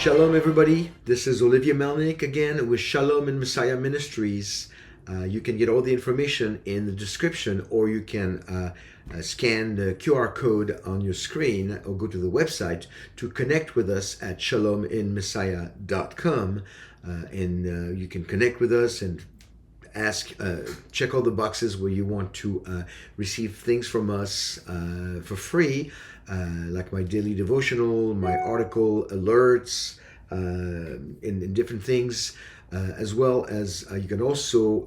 Shalom, everybody. This is Olivier Melnick again with Shalom in Messiah Ministries. You can get all the information in the description, or you can scan the QR code on your screen or go to the website to connect with us at shalominmessiah.com. And you can connect with us and check all the boxes where you want to receive things from us for free, like my daily devotional, my article alerts, and different things, as well as you can also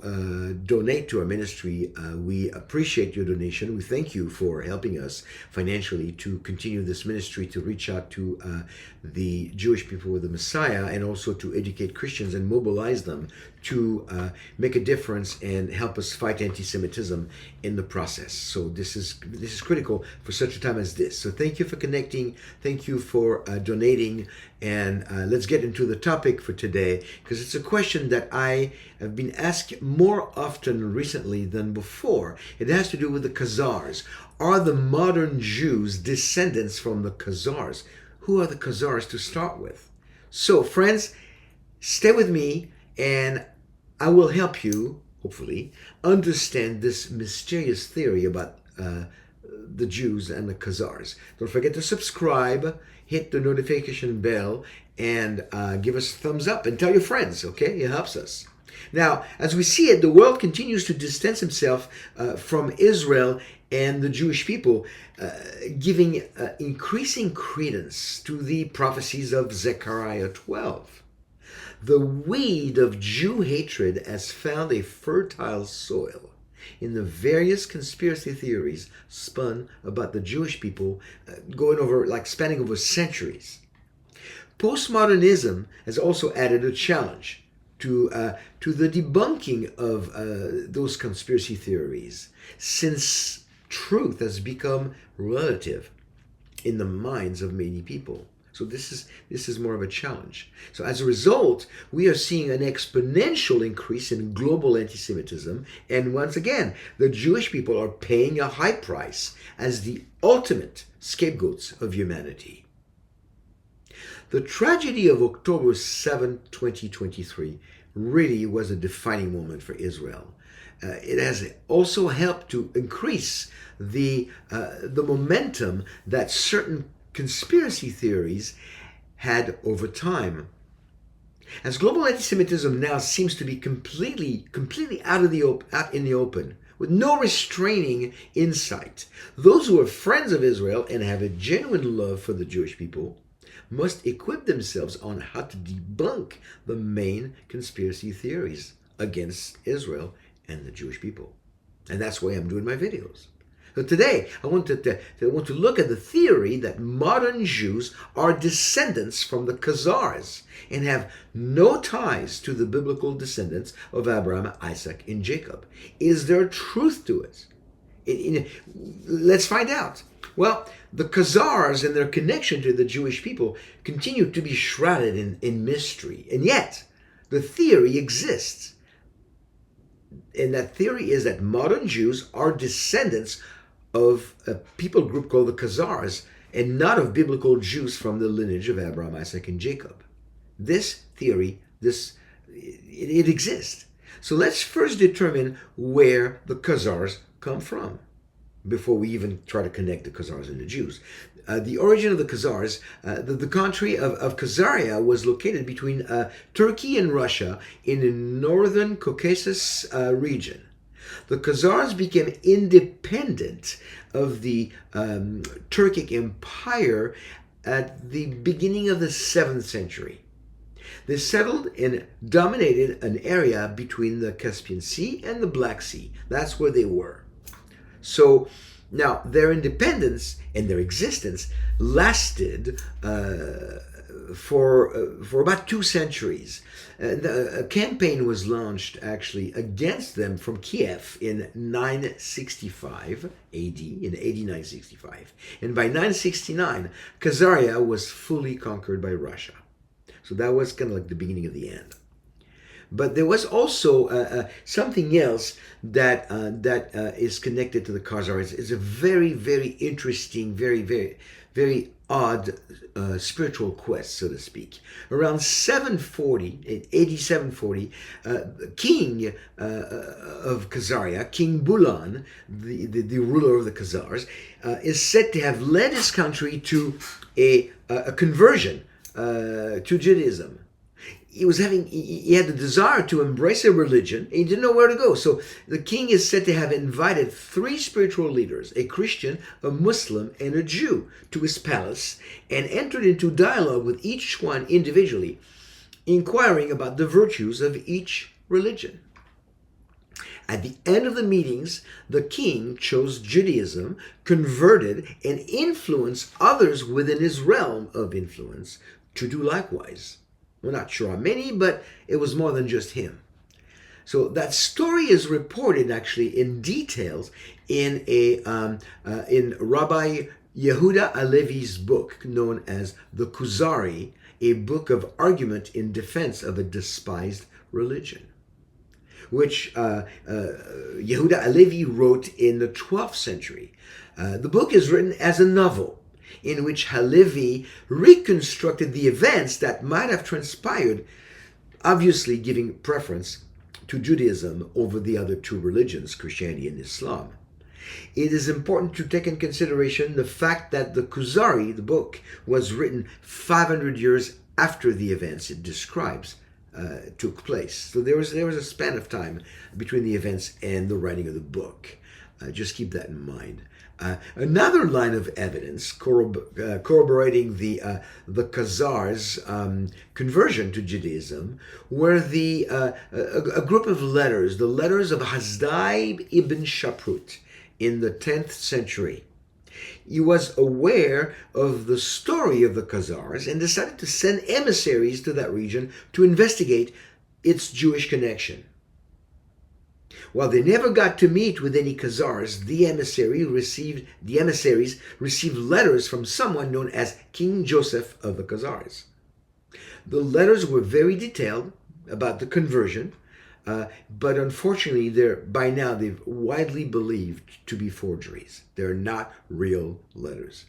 donate to our ministry. We appreciate your donation. We thank you for helping us financially to continue this ministry, to reach out to the Jewish people with the Messiah, and also to educate Christians and mobilize them to make a difference and help us fight anti-Semitism in the process. So this is critical for such a time as this. So thank you for connecting. Thank you for donating. And let's get into the topic for today, because it's a question that I have been asked more often recently than before. It has to do with the Khazars. Are the modern Jews descendants from the Khazars? Who are the Khazars to start with? So friends, stay with me and I will help you, hopefully, understand this mysterious theory about the Jews and the Khazars. Don't forget to subscribe, hit the notification bell, and give us a thumbs up and tell your friends, okay? It helps us. Now, as we see it, the world continues to distance himself from Israel and the Jewish people, giving increasing credence to the prophecies of Zechariah 12. The weed of Jew hatred has found a fertile soil in the various conspiracy theories spun about the Jewish people, spanning over centuries. Postmodernism has also added a challenge to the debunking of those conspiracy theories, since truth has become relative in the minds of many people. So this is more of a challenge. So as a result, we are seeing an exponential increase in global anti-Semitism. And once again, the Jewish people are paying a high price as the ultimate scapegoats of humanity. The tragedy of October 7, 2023 really was a defining moment for Israel. It has also helped to increase the momentum that certain conspiracy theories had over time. As global anti-Semitism now seems to be completely out in the open, with no restraining insight, those who are friends of Israel and have a genuine love for the Jewish people must equip themselves on how to debunk the main conspiracy theories against Israel and the Jewish people. And that's why I'm doing my videos. So today, I want to look at the theory that modern Jews are descendants from the Khazars and have no ties to the biblical descendants of Abraham, Isaac, and Jacob. Is there truth to it? Let's find out. Well, the Khazars and their connection to the Jewish people continue to be shrouded in mystery. And yet, the theory exists. And that theory is that modern Jews are descendants of a people group called the Khazars, and not of biblical Jews from the lineage of Abraham, Isaac, and Jacob. This theory, it exists. So let's first determine where the Khazars come from before we even try to connect the Khazars and the Jews. The origin of the Khazars, the country of Khazaria was located between Turkey and Russia in the northern Caucasus region. The Khazars became independent of the Turkic Empire at the beginning of the 7th century. They settled and dominated an area between the Caspian Sea and the Black Sea. That's where they were. So now their independence and their existence lasted for about 2 centuries. A campaign was launched actually against them from Kiev in 965 AD, in AD 965. And by 969, Khazaria was fully conquered by Russia. So that was kind of like the beginning of the end. But there was also something else that is connected to the Khazars. It's a very, very interesting, very odd spiritual quest, so to speak. Around 740, in AD 740, king of Khazaria, King Bulan, the ruler of the Khazars, is said to have led his country to a conversion to Judaism. He had the desire to embrace a religion, and he didn't know where to go. So the king is said to have invited 3 spiritual leaders, a Christian, a Muslim, and a Jew, to his palace, and entered into dialogue with each one individually, inquiring about the virtues of each religion. At the end of the meetings, the king chose Judaism, converted, and influenced others within his realm of influence to do likewise. We're not sure how many, but it was more than just him. So that story is reported actually in details in Rabbi Yehuda Halevi's book known as the Kuzari, a book of argument in defense of a despised religion, which Yehuda Halevi wrote in the 12th century. The book is written as a novel, in which Halevi reconstructed the events that might have transpired, obviously giving preference to Judaism over the other 2 religions, Christianity and Islam. It is important to take in consideration the fact that the Kuzari, the book, was written 500 years after the events it describes took place. So there was a span of time between the events and the writing of the book. Just keep that in mind. Another line of evidence corroborating the Khazars' conversion to Judaism were a group of letters, the letters of Hasdai ibn Shaprut in the 10th century. He was aware of the story of the Khazars and decided to send emissaries to that region to investigate its Jewish connection. While they never got to meet with any Khazars, the emissaries received letters from someone known as King Joseph of the Khazars. The letters were very detailed about the conversion, but unfortunately, by now they've widely believed to be forgeries. They're not real letters.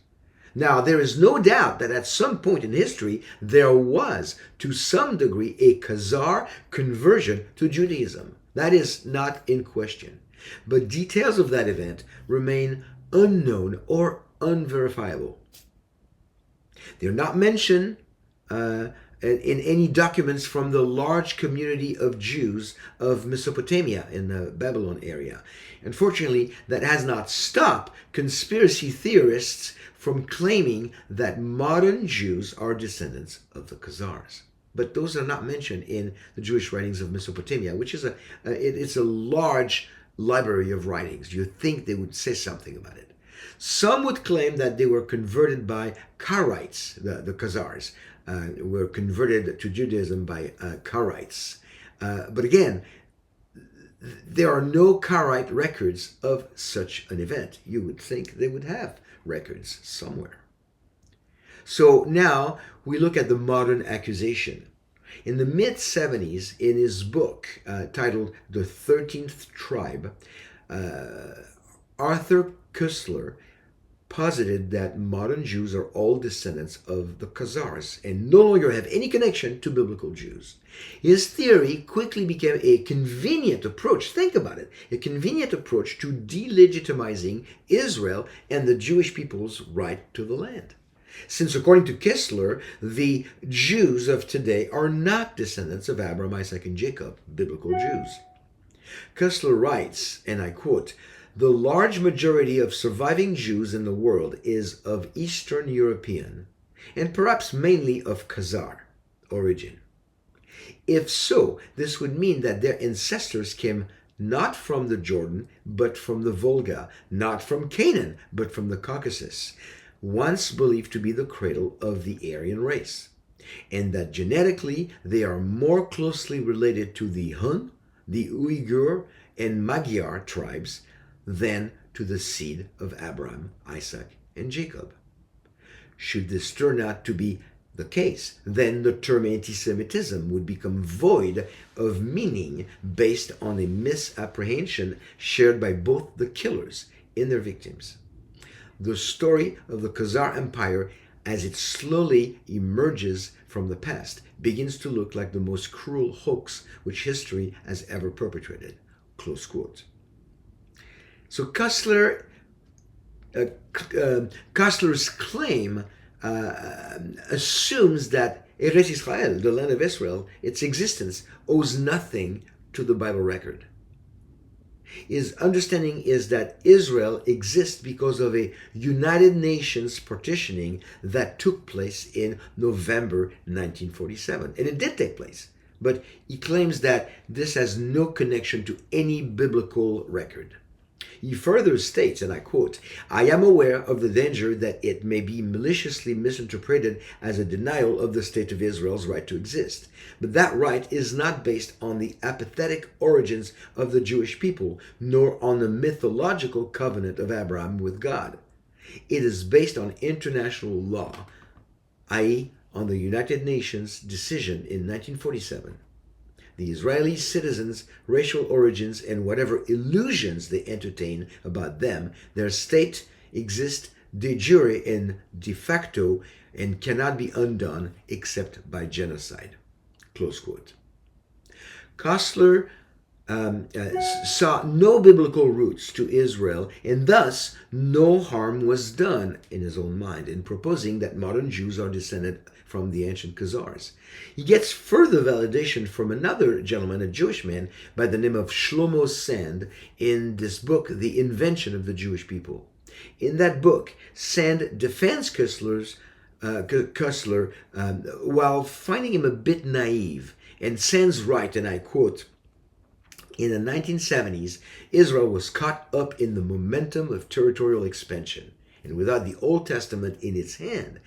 Now, there is no doubt that at some point in history, there was, to some degree, a Khazar conversion to Judaism. That is not in question. But details of that event remain unknown or unverifiable. They're not mentioned in any documents from the large community of Jews of Mesopotamia in the Babylon area. Unfortunately, that has not stopped conspiracy theorists from claiming that modern Jews are descendants of the Khazars. But those are not mentioned in the Jewish writings of Mesopotamia, which is it's a large library of writings. You think they would say something about it. Some would claim that they were converted by Karaites, the Khazars, were converted to Judaism by Karaites. But again, there are no Karaite records of such an event. You would think they would have records somewhere. So now we look at the modern accusation. In the mid-70s, in his book titled The 13th Tribe, Arthur Koestler posited that modern Jews are all descendants of the Khazars and no longer have any connection to biblical Jews. His theory quickly became a convenient approach, think about it, a convenient approach to delegitimizing Israel and the Jewish people's right to the land. Since according to Koestler, the Jews of today are not descendants of Abraham, Isaac, and Jacob, biblical Jews. Koestler writes, and I quote, "The large majority of surviving Jews in the world is of Eastern European, and perhaps mainly of Khazar origin. If so, this would mean that their ancestors came not from the Jordan, but from the Volga, not from Canaan, but from the Caucasus, once believed to be the cradle of the Aryan race, and that genetically they are more closely related to the Hun, the Uyghur, and Magyar tribes than to the seed of Abraham, Isaac, and Jacob." Should this turn out to be the case, then the term antisemitism would become void of meaning based on a misapprehension shared by both the killers and their victims. The story of the Khazar Empire as it slowly emerges from the past, begins to look like the most cruel hoax which history has ever perpetrated. Close quote. So Kostler's claim assumes that Eretz Israel, the land of Israel, its existence, owes nothing to the Bible record. His understanding is that Israel exists because of a United Nations partitioning that took place in November 1947. And it did take place. But he claims that this has no connection to any biblical record. He further states, and I quote, "I am aware of the danger that it may be maliciously misinterpreted as a denial of the State of Israel's right to exist. But that right is not based on the apathetic origins of the Jewish people, nor on the mythological covenant of Abraham with God. It is based on international law, i.e., on the United Nations decision in 1947. The Israeli citizens' racial origins and whatever illusions they entertain about them, their state exists de jure and de facto and cannot be undone except by genocide." Close quote. Kostler saw no biblical roots to Israel, and thus no harm was done in his own mind in proposing that modern Jews are descended from the ancient Khazars. He gets further validation from another gentleman, a Jewish man by the name of Shlomo Sand, in this book, The Invention of the Jewish People. In that book, Sand defends Kostler while finding him a bit naive. And Sand's right, and I quote, "In the 1970s, Israel was caught up in the momentum of territorial expansion, and without the Old Testament in its hand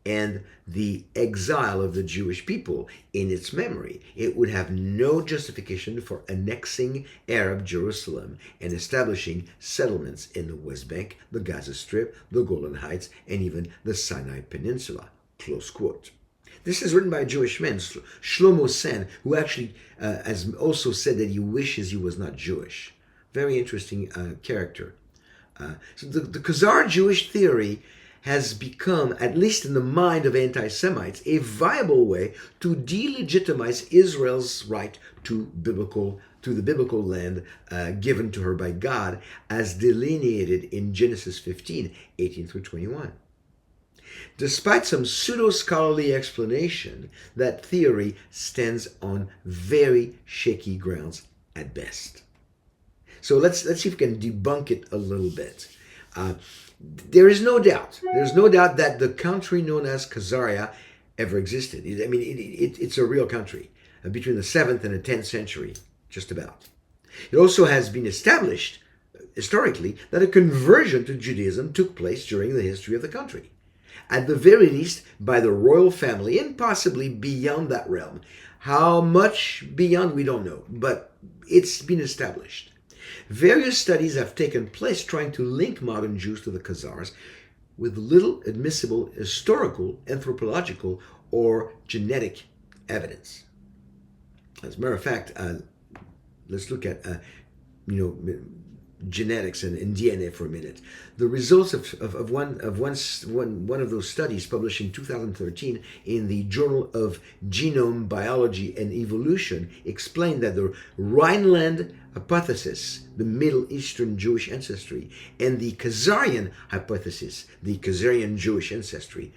and the exile of the Jewish people in its memory, it would have no justification for annexing Arab Jerusalem and establishing settlements in the West Bank, the Gaza Strip, the Golan Heights, and even the Sinai Peninsula." Close quote. This is written by a Jewish man, Shlomo Sand, who actually has also said that he wishes he was not Jewish. Very interesting character. So the Khazar Jewish theory has become, at least in the mind of anti-Semites, a viable way to delegitimize Israel's right to the biblical land given to her by God, as delineated in Genesis 15, 18 through 21. Despite some pseudo-scholarly explanation, that theory stands on very shaky grounds at best. So let's see if we can debunk it a little bit. There's no doubt that the country known as Khazaria ever existed. I mean, it's a real country between the 7th and the 10th century, just about. It also has been established historically that a conversion to Judaism took place during the history of the country. At the very least, by the royal family, and possibly beyond that realm. How much beyond, we don't know, but it's been established. Various studies have taken place trying to link modern Jews to the Khazars with little admissible historical, anthropological, or genetic evidence. As a matter of fact, let's look at genetics and DNA for a minute. The results of one of those studies published in 2013 in the Journal of Genome Biology and Evolution explained that the Rhineland hypothesis, the Middle Eastern Jewish ancestry, and the Khazarian hypothesis, the Khazarian Jewish ancestry,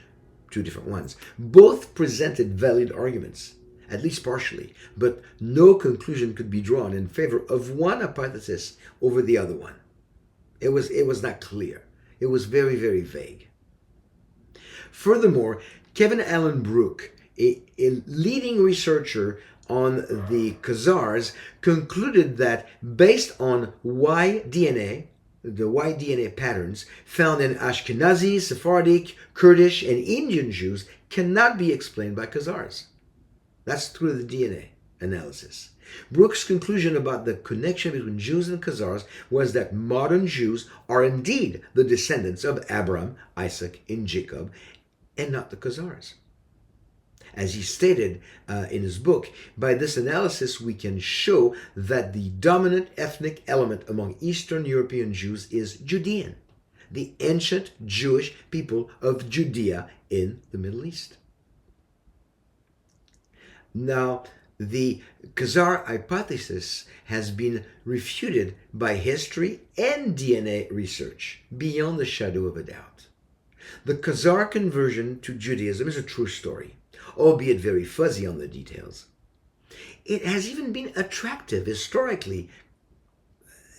two different ones, both presented valid arguments, at least partially, but no conclusion could be drawn in favor of one hypothesis over the other one. It was not clear. It was very, very vague. Furthermore, Kevin Allen Brooke, a leading researcher on the Khazars, concluded that based on the Y DNA patterns found in Ashkenazi, Sephardic, Kurdish, and Indian Jews cannot be explained by Khazars. That's through the DNA analysis. Brooks' conclusion about the connection between Jews and Khazars was that modern Jews are indeed the descendants of Abraham, Isaac, and Jacob, and not the Khazars. As he stated in his book, by this analysis we can show that the dominant ethnic element among Eastern European Jews is Judean. the ancient Jewish people of Judea in the Middle East. Now, the Khazar hypothesis has been refuted by history and DNA research beyond the shadow of a doubt. The Khazar conversion to Judaism is a true story, albeit very fuzzy on the details. It has even been attractive historically.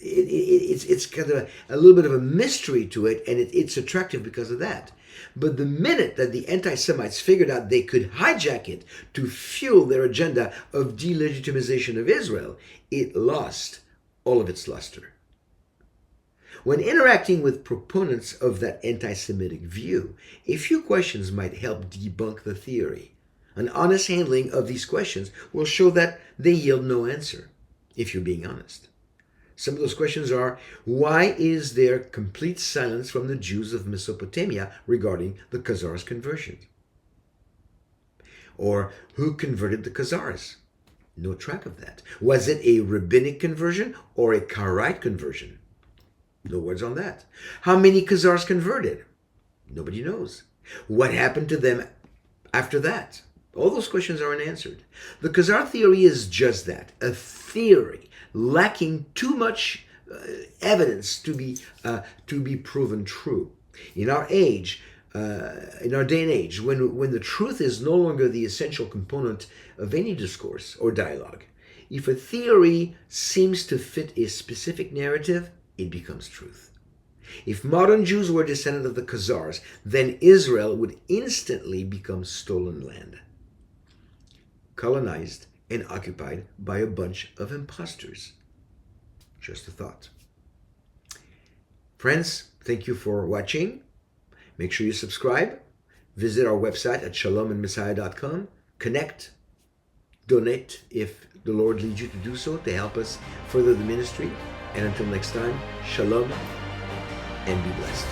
It's kind of a little bit of a mystery to it, and it's attractive because of that. But the minute that the anti-Semites figured out they could hijack it to fuel their agenda of delegitimization of Israel, it lost all of its luster. When interacting with proponents of that anti-Semitic view, a few questions might help debunk the theory. An honest handling of these questions will show that they yield no answer, if you're being honest. Some of those questions are, why is there complete silence from the Jews of Mesopotamia regarding the Khazars' conversion? Or, who converted the Khazars? No track of that. Was it a rabbinic conversion or a Karaite conversion? No words on that. How many Khazars converted? Nobody knows. What happened to them after that? All those questions are unanswered. The Khazar theory is just that, a theory lacking too much evidence to be proven true. In our age, in our day and age, when the truth is no longer the essential component of any discourse or dialogue, if a theory seems to fit a specific narrative, it becomes truth. If modern Jews were descendants of the Khazars, then Israel would instantly become stolen land, colonized and occupied by a bunch of imposters. Just a thought. Friends, thank you for watching. Make sure you subscribe. Visit our website at shalomandmessiah.com. Connect. Donate if the Lord leads you to do so to help us further the ministry. And until next time, shalom and be blessed.